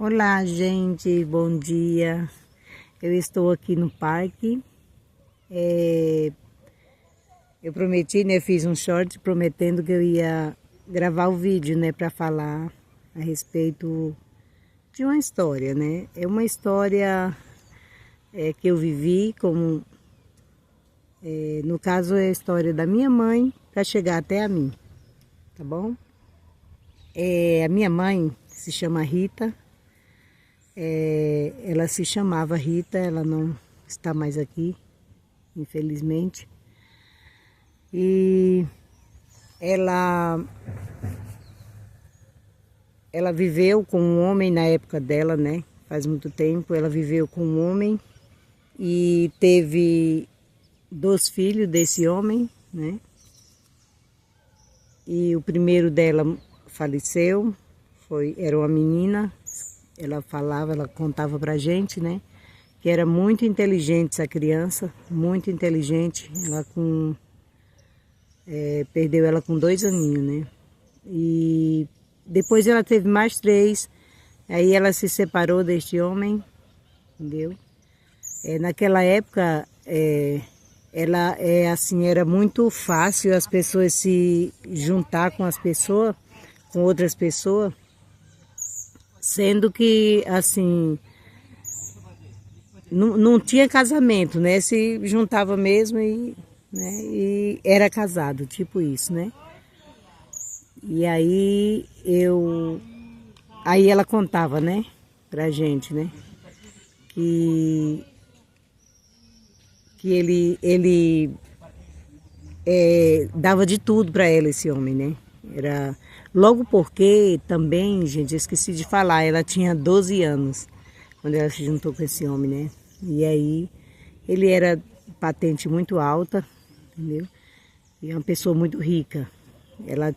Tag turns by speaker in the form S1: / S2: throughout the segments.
S1: Olá, gente, bom dia. Eu estou aqui no parque. Eu prometi, né? Fiz um short prometendo que eu ia gravar o vídeo, né? Para falar a respeito de uma história, né? É uma história que eu vivi, no caso é a história da minha mãe para chegar até a mim, tá bom? A minha mãe se chama Rita. Ela se chamava Rita, ela não está mais aqui, infelizmente. E ela viveu com um homem na época dela, né? Faz muito tempo, ela viveu com um homem e teve 2 filhos desse homem, né? E o primeiro dela faleceu, era uma menina. Ela contava pra gente, né? Que era muito inteligente essa criança, muito inteligente. Perdeu ela com 2 aninhos, né? E depois ela teve mais 3, aí ela se separou deste homem, entendeu? Naquela época, era muito fácil as pessoas se juntar com outras pessoas, sendo que, assim, não tinha casamento, né? Se juntava mesmo e era casado, tipo isso, né? E aí ela contava, né, pra gente, né, que ele dava de tudo pra ela, esse homem, né? Logo porque também, gente, eu esqueci de falar, ela tinha 12 anos quando ela se juntou com esse homem, né? E aí ele era patente muito alta, entendeu? E é uma pessoa muito rica. Ela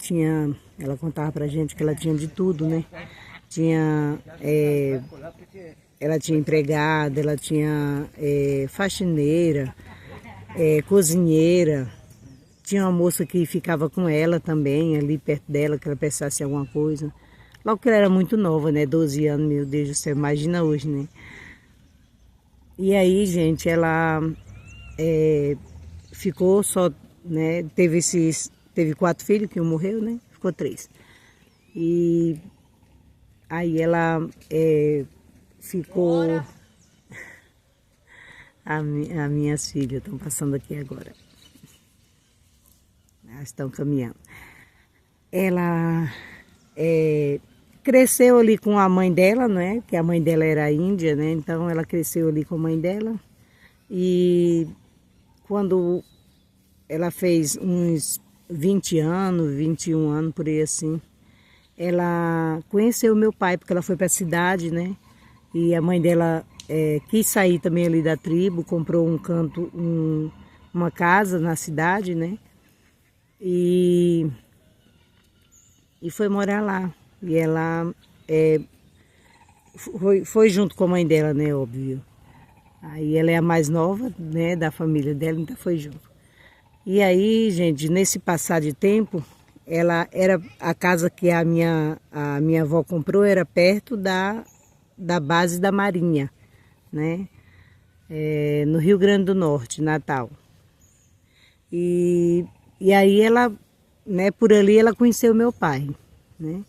S1: contava pra gente que ela tinha de tudo, né? Ela tinha empregada, ela tinha faxineira, cozinheira. Tinha uma moça que ficava com ela também, ali perto dela, que ela precisasse de alguma coisa. Logo que ela era muito nova, né? 12 anos, meu Deus do céu, imagina hoje, né? E aí, gente, ela ficou só, né? Teve 4 filhos, que um morreu, né? Ficou 3. E aí ela ficou... As minhas filhas estão passando aqui agora. Elas estão caminhando. Ela cresceu ali com a mãe dela, né? Que a mãe dela era índia, né? Então ela cresceu ali com a mãe dela. E quando ela fez uns 20 anos, 21 anos, por aí assim, ela conheceu meu pai, porque ela foi para a cidade, né? E a mãe dela quis sair também ali da tribo, comprou uma casa na cidade, né? E foi morar lá. E ela foi junto com a mãe dela, né? Óbvio. Aí ela é a mais nova, né? Da família dela, então foi junto. E aí, gente, nesse passar de tempo, a casa que a minha avó comprou era perto da base da Marinha, né? No Rio Grande do Norte, Natal. E aí ela, né, por ali ela conheceu meu pai, né?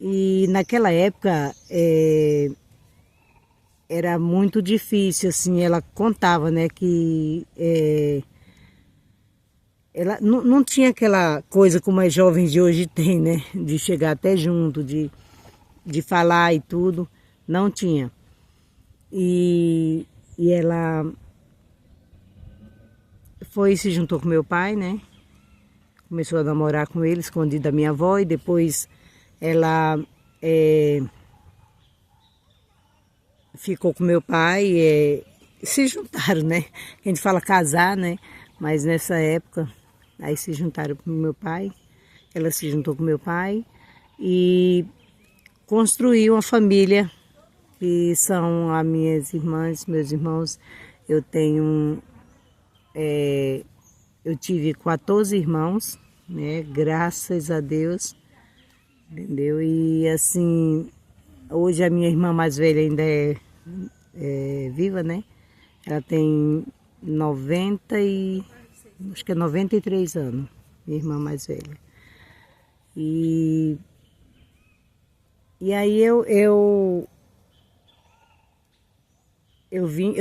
S1: E naquela época era muito difícil, assim, ela contava, né, que ela não tinha aquela coisa como as jovens de hoje têm, né, de chegar até junto, de falar e tudo, não tinha. E ela se juntou com meu pai, né? Começou a namorar com ele, escondido da minha avó, e depois ela ficou com meu pai, se juntaram, né? A gente fala casar, né? Mas nessa época, aí se juntaram com meu pai, ela se juntou com meu pai e construiu uma família, que são as minhas irmãs, meus irmãos. Eu tive 14 irmãos, né? Graças a Deus, entendeu? E assim, hoje a minha irmã mais velha ainda é viva, né? Ela tem 90 e... acho que é 93 anos, minha irmã mais velha. E aí eu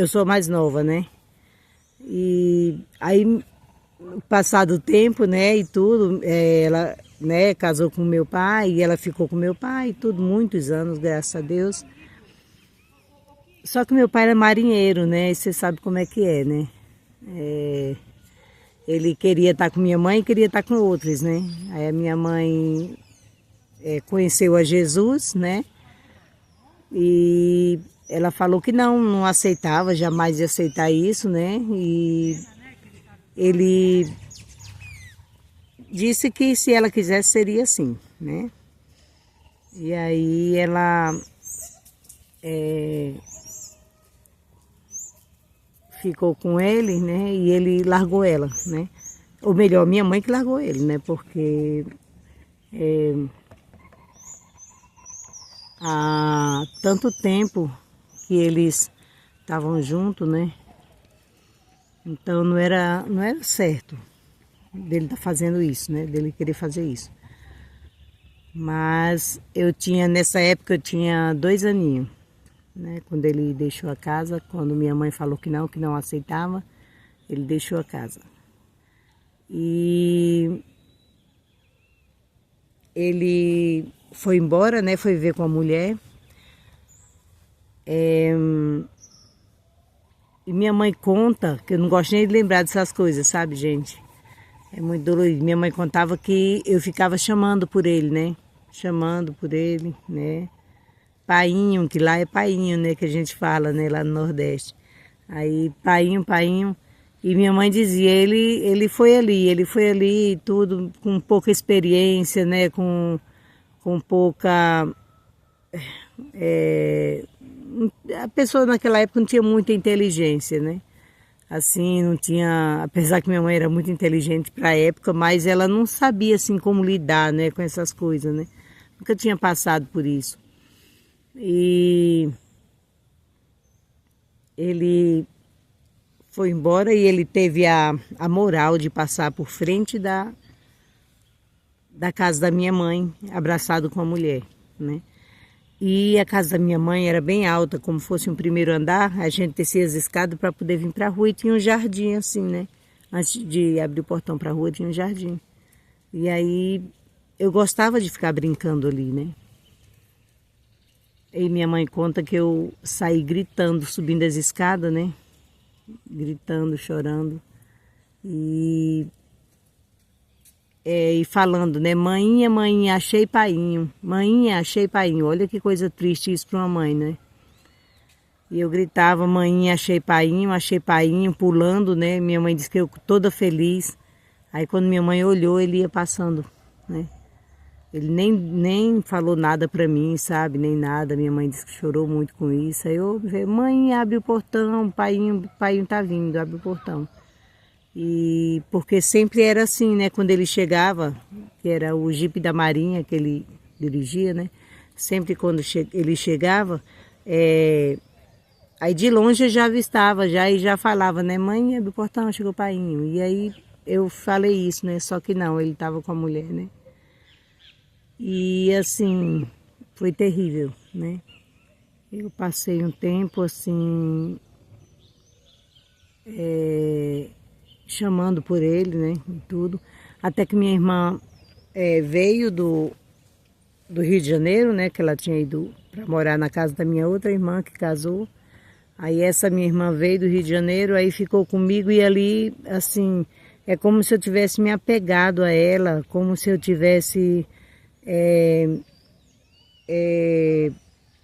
S1: sou mais nova, né? E aí, passado o tempo, né, e tudo, ela, né, casou com meu pai, e ela ficou com meu pai, tudo, muitos anos, graças a Deus. Só que meu pai era marinheiro, né, e você sabe como é que é, né? Ele queria estar com minha mãe e queria estar com outros, né? Aí a minha mãe conheceu a Jesus, né? E ela falou que não aceitava, jamais ia aceitar isso, né? E ele disse que se ela quisesse seria assim, né? E aí ela ficou com ele, né? E ele largou ela, né? Ou melhor, minha mãe que largou ele, né? Porque há tanto tempo que eles estavam juntos, né? Então não era certo dele estar fazendo isso, né? Dele querer fazer isso. Mas nessa época eu tinha 2 aninhos, né? Quando ele deixou a casa, quando minha mãe falou que não aceitava, ele deixou a casa. E ele foi embora, né? Foi viver com a mulher. E minha mãe conta, que eu não gosto nem de lembrar dessas coisas, sabe, gente? É muito dolorido. Minha mãe contava que eu ficava chamando por ele, né? Chamando por ele, né? Painho, que lá é painho, né? Que a gente fala, né? Lá no Nordeste. Aí, painho, painho. E minha mãe dizia, ele foi ali, tudo com pouca experiência, né? Com pouca... a pessoa naquela época não tinha muita inteligência, né? Assim, não tinha, apesar que minha mãe era muito inteligente para a época, mas ela não sabia assim como lidar, né, com essas coisas, né? Nunca tinha passado por isso. E ele foi embora e ele teve a moral de passar por frente da casa da minha mãe, abraçado com a mulher, né? E a casa da minha mãe era bem alta, como fosse um primeiro andar. A gente descia as escadas para poder vir para a rua e tinha um jardim assim, né? Antes de abrir o portão para a rua, tinha um jardim. E aí eu gostava de ficar brincando ali, né? E minha mãe conta que eu saí gritando, subindo as escadas, né? Gritando, chorando. E falando, né? Mainha, mainha, achei painho. Mainha, achei painho. Olha que coisa triste isso para uma mãe, né? E eu gritava, mainha, achei painho, pulando, né? Minha mãe disse que eu toda feliz. Aí quando minha mãe olhou, ele ia passando, né? Ele nem falou nada para mim, sabe? Nem nada. Minha mãe disse que chorou muito com isso. Aí eu falei, mãe, abre o portão, painho tá vindo, abre o portão. E porque sempre era assim, né? Quando ele chegava, que era o jipe da Marinha que ele dirigia, né? Sempre quando ele chegava, aí de longe eu já avistava, e já falava, né? Mãe, abre o portão, chegou o painho. E aí eu falei isso, né? Só que não, ele estava com a mulher, né? E assim, foi terrível, né? Eu passei um tempo assim, chamando por ele, né, e tudo, até que minha irmã veio do Rio de Janeiro, né, que ela tinha ido para morar na casa da minha outra irmã que casou. Aí essa minha irmã veio do Rio de Janeiro, aí ficou comigo e ali, assim, é como se eu tivesse me apegado a ela, como se eu tivesse,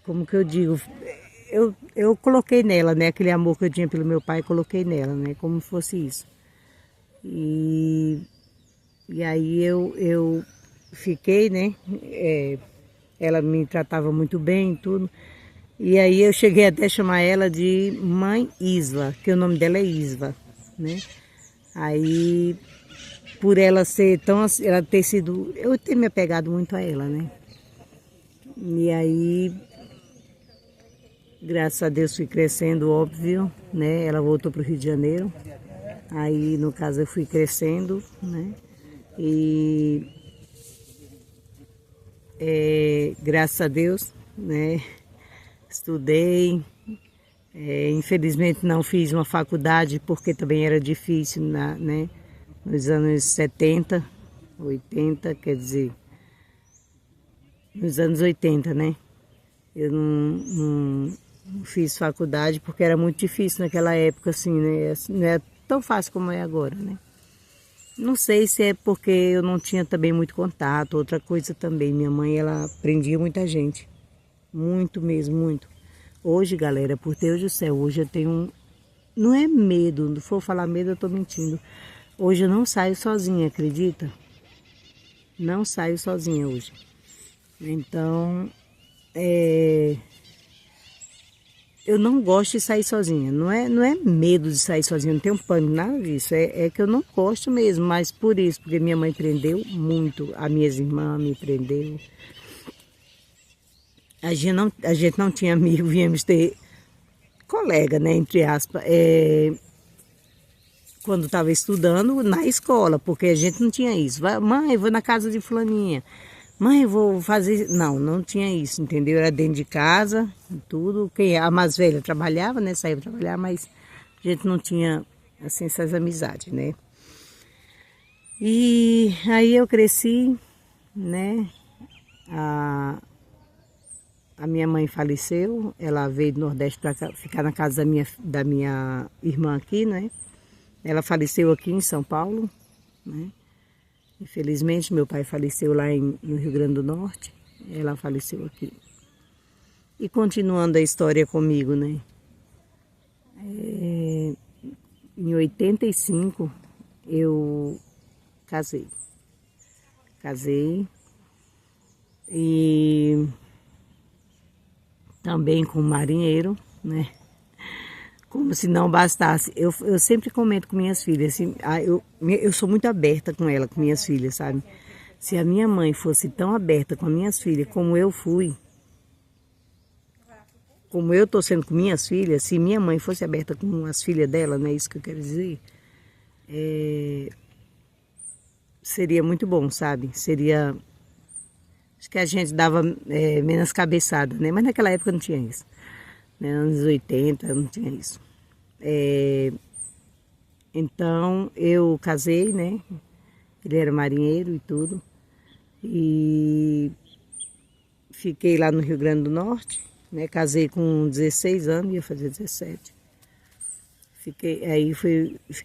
S1: como que eu digo, eu coloquei nela, né, aquele amor que eu tinha pelo meu pai, coloquei nela, né, como se fosse isso. E aí eu fiquei, né? Ela me tratava muito bem e tudo. E aí eu cheguei até a chamar ela de Mãe Isva, que o nome dela é Isva, né? Aí, por ela ser tão, ela ter sido, eu ter me apegado muito a ela, né? E aí Graças a Deus fui crescendo, óbvio, né? Ela voltou para o Rio de Janeiro. Aí, no caso, eu fui crescendo, né? E graças a Deus, né? Estudei. Infelizmente não fiz uma faculdade porque também era difícil, né? Nos anos 70, 80, quer dizer, nos anos 80, né? Eu não fiz faculdade porque era muito difícil naquela época, assim, né? Assim, não é tão fácil como é agora, né? Não sei se é porque eu não tinha também muito contato, outra coisa também. Minha mãe, ela prendia muita gente. Muito mesmo, muito. Hoje, galera, por Deus do céu, hoje eu tenho não é medo, não for falar medo, eu tô mentindo. Hoje eu não saio sozinha, acredita? Não saio sozinha hoje. Então, eu não gosto de sair sozinha. Não é medo de sair sozinha, não tenho pânico, nada disso. É que eu não gosto mesmo, mas por isso, porque minha mãe prendeu muito, as minhas irmãs me prendeu. A gente não tinha amigo, viemos ter colega, né, entre aspas, quando estava estudando na escola, porque a gente não tinha isso. Mãe, vou na casa de fulaninha. Mãe, vou fazer... Não tinha isso, entendeu? Era dentro de casa, tudo. A mais velha trabalhava, né? Saía para trabalhar, mas a gente não tinha, assim, essas amizades, né? E aí eu cresci, né? A minha mãe faleceu, ela veio do Nordeste para ficar na casa da minha irmã aqui, né? Ela faleceu aqui em São Paulo, né? Infelizmente, meu pai faleceu lá no Rio Grande do Norte, ela faleceu aqui. E continuando a história comigo, né? Em 85, eu casei. Casei e também com um marinheiro, né? Como se não bastasse. Eu sempre comento com minhas filhas, assim, eu sou muito aberta com ela, com minhas filhas, sabe? Se a minha mãe fosse tão aberta com as minhas filhas como eu fui, como eu estou sendo com minhas filhas, se minha mãe fosse aberta com as filhas dela, não é isso que eu quero dizer, seria muito bom, sabe? Seria... Acho que a gente dava menos cabeçada, né? Mas naquela época não tinha isso. Né? Anos 80 não tinha isso. Então eu casei, né? Ele era marinheiro e tudo. E fiquei lá no Rio Grande do Norte, né? Casei com 16 anos, ia fazer 17. Fiquei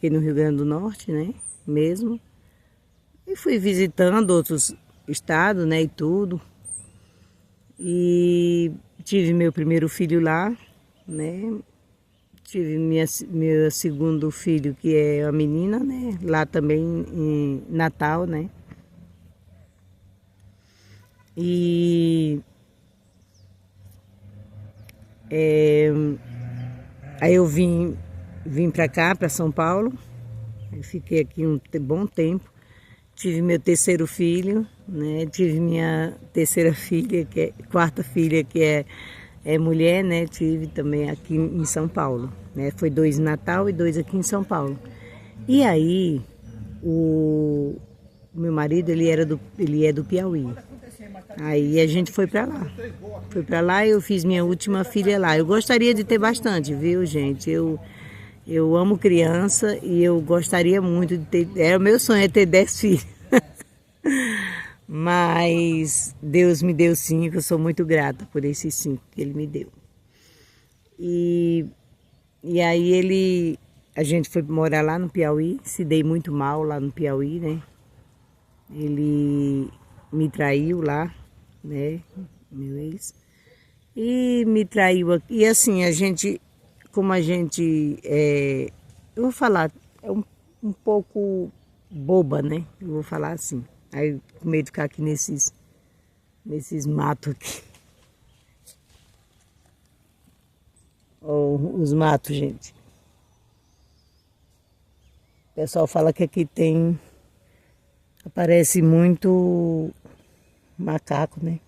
S1: no Rio Grande do Norte, né? Mesmo. E fui visitando outros estados, né? E tudo. E tive meu primeiro filho lá, né? Tive meu segundo filho, que é a menina, né? Lá também em Natal, né? E aí eu vim para cá, para São Paulo. Eu fiquei aqui um bom tempo. Tive meu terceiro filho, né? Tive minha terceira filha, quarta filha, que é mulher, né? Tive também aqui em São Paulo, né? Foi 2 em Natal e 2 aqui em São Paulo. E aí, o meu marido, ele é do Piauí. Aí a gente foi para lá. Foi para lá e eu fiz minha última filha lá. Eu gostaria de ter bastante, viu, gente? Eu amo criança e eu gostaria muito de ter... O meu sonho é ter 10 filhos. Mas Deus me deu 5, eu sou muito grata por esses 5 que Ele me deu. E aí a gente foi morar lá no Piauí, se dei muito mal lá no Piauí, né? Ele me traiu lá, né? Meu ex. E me traiu aqui. E assim, como a gente, eu vou falar, é um pouco boba, né? Eu vou falar assim. Aí com medo de ficar aqui nesses matos aqui. Os matos, gente. O pessoal fala que aqui aparece muito macaco, né?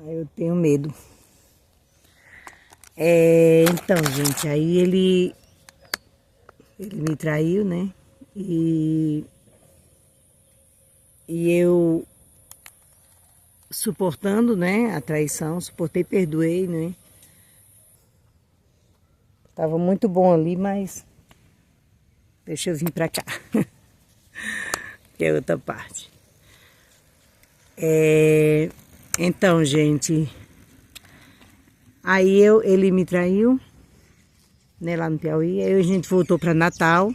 S1: Aí eu tenho medo. Então, gente, aí ele me traiu, né? E eu suportando, né, a traição, suportei, perdoei, né? Tava muito bom ali, mas deixa eu vir pra cá, que é outra parte. Então, gente, aí ele me traiu, né, lá no Piauí. Aí a gente voltou para Natal.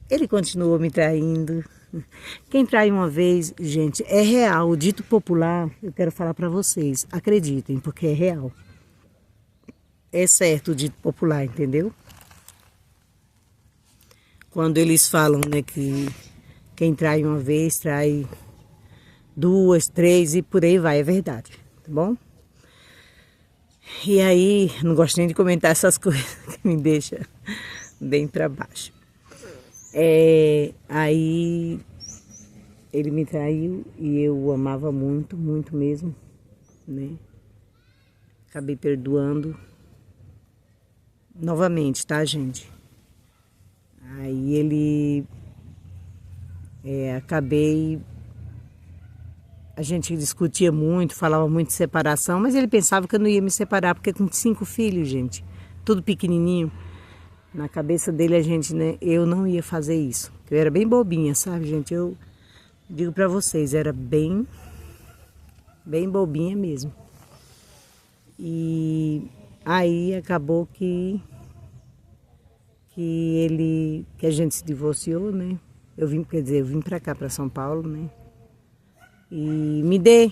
S1: Ele continuou me traindo. Quem trai uma vez, gente, é real. O dito popular, eu quero falar para vocês. Acreditem, porque é real. É certo o dito popular, entendeu? Quando eles falam, né, que quem trai uma vez, trai 2, 3 e por aí vai. É verdade, tá bom? E aí, não gosto nem de comentar essas coisas que me deixam bem para baixo. Aí ele me traiu e eu o amava muito, muito mesmo, né? Acabei perdoando novamente, tá, gente? Aí acabei. A gente discutia muito, falava muito de separação, mas ele pensava que eu não ia me separar, porque com 5 filhos, gente, tudo pequenininho. Na cabeça dele, né, eu não ia fazer isso. Eu era bem bobinha, sabe, gente? Eu digo pra vocês, era bem bobinha mesmo. E aí acabou que a gente se divorciou, né? Eu vim pra cá, pra São Paulo, né? E me dê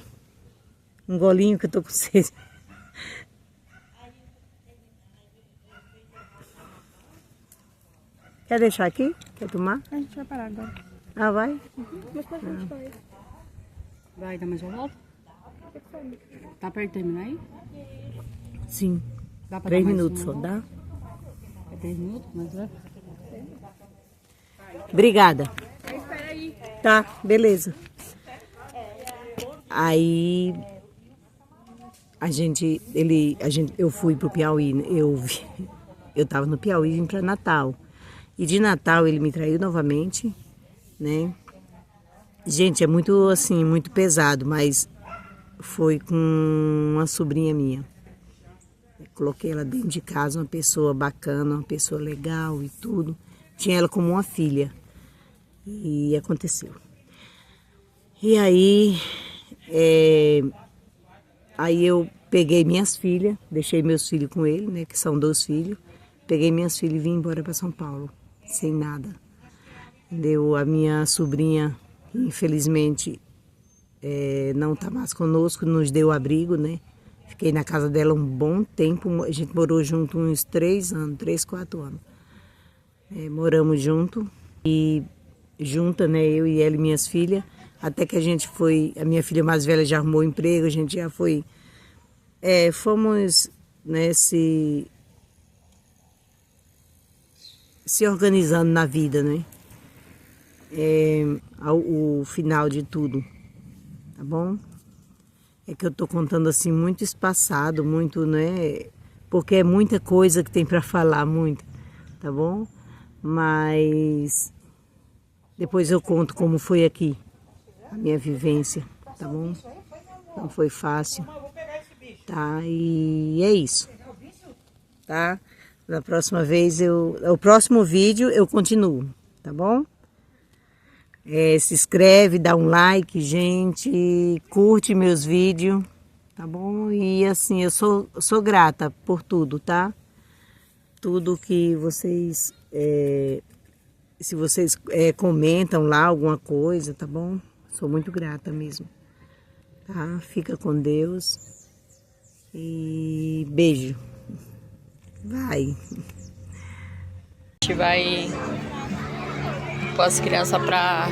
S1: um golinho que eu tô com sede. Quer deixar aqui? Quer tomar?
S2: A gente vai parar agora.
S1: Ah, vai?
S2: Mas pode continuar aí. Vai dar mais uma volta? Tá perto de terminar aí?
S1: Sim.
S2: Dá pra
S1: 3
S2: dar mais
S1: minutos
S2: uma
S1: só,
S2: volta?
S1: dá?
S2: É 3 minutos, mas é.
S1: Obrigada.
S2: Espera aí.
S1: Tá, beleza. Aí eu fui pro Piauí, né? Eu tava no Piauí e vim pra Natal. E de Natal ele me traiu novamente, né? Gente, é muito assim, muito pesado, mas foi com uma sobrinha minha. Eu coloquei ela dentro de casa, uma pessoa bacana, uma pessoa legal e tudo. Tinha ela como uma filha. E aconteceu. E aí eu peguei minhas filhas, deixei meus filhos com ele, né, que são 2 filhos. Peguei minhas filhas e vim embora para São Paulo, sem nada. A minha sobrinha, infelizmente, não está mais conosco, nos deu abrigo, né? Fiquei na casa dela um bom tempo, a gente morou junto uns 3 anos, 3, 4 anos. Moramos junto e junta, né, eu e ela e minhas filhas, até que a minha filha mais velha já arrumou emprego, a gente já foi, fomos, né, se organizando na vida, né, o final de tudo, tá bom? É que eu tô contando assim muito espaçado, muito, né, porque é muita coisa que tem para falar, muito, tá bom? Mas depois eu conto como foi aqui, a minha vivência, tá bom? Não foi fácil, tá? E é isso, tá? Na próxima vez, o próximo vídeo eu continuo, tá bom? Se inscreve, dá um like, gente, curte meus vídeos, tá bom? E assim, eu sou grata por tudo, tá? Tudo que vocês, se vocês comentam lá alguma coisa, tá bom? Sou muito grata mesmo, tá? Fica com Deus e beijo. Vai.
S3: A gente vai com as crianças pra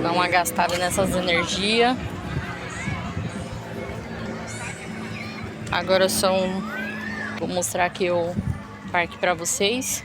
S3: dar uma gastada nessas energias. Agora vou mostrar aqui o parque pra vocês.